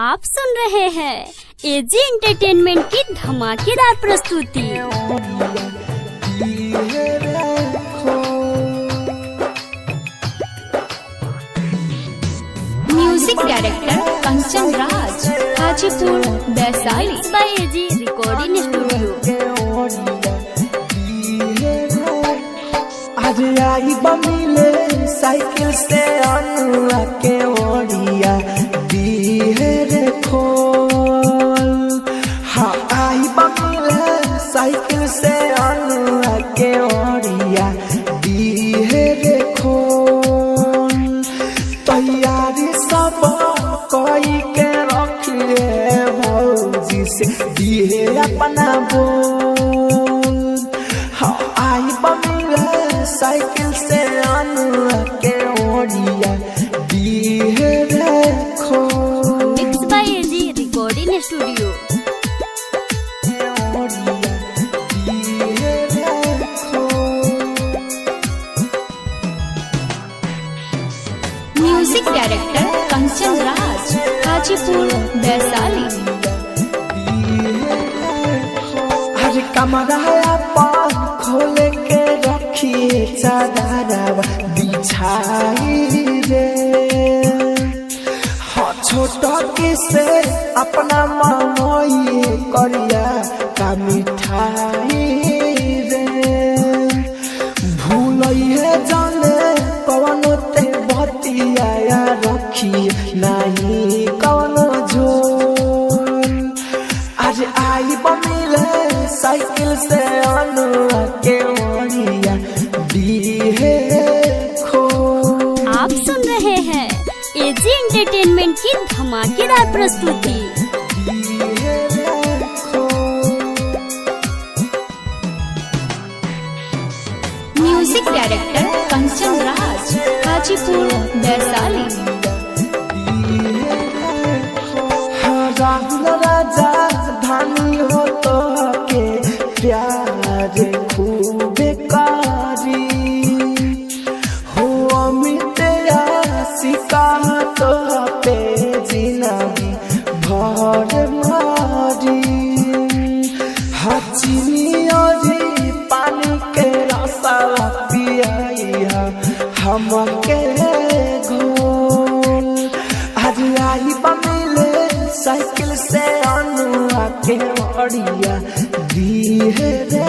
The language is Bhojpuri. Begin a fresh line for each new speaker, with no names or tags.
आप सुन रहे हैं एजी एंटरटेनमेंट की धमाकेदार प्रस्तुति। Music director Kanchan Raj, Hajipur Vaishali. By AG recording studio.
आज आई बमिले साइकिल से अनुआ के ओरिया साइकिल से अनुआ के ओरिया दिहे रे खोल। तैयारी सब कोई के रखिए भौजी से दिहे अपना बोल। हाँ आई बमिले साइकिल से अनुआ के ओरिया दिहे रे खोल।
Mix by AG recording studio. Music director Kanchan Raj, Hajipur Vaishali.
आज कमरा पान खोल के रखिए चादर बिछाई रे। हाँ छोटा किसे अपना मामोई करिया का मिठाई रे। भूलिए जाने कौन ते बतिया रखी नहीं कौन झोल। आज आई बमिले साइकिल से अनुआ के ओरिया दिहे खोल।
आप सुन रहे हैं एजी एंटरटेनमेंट की धमाकेदार प्रस्तुति। Music director Kanchan Raj, Hajipur Vaishali.
राहुल राजा धानी हो तो के प्यार खूब कारी हो। अमित आशिका तो पे जिंदगी भर मारी। हचनी और पानी के रसा पिया हमके घोल। आज आई बमिले साइकिल से अनुआ के ओरिया दिहे रे।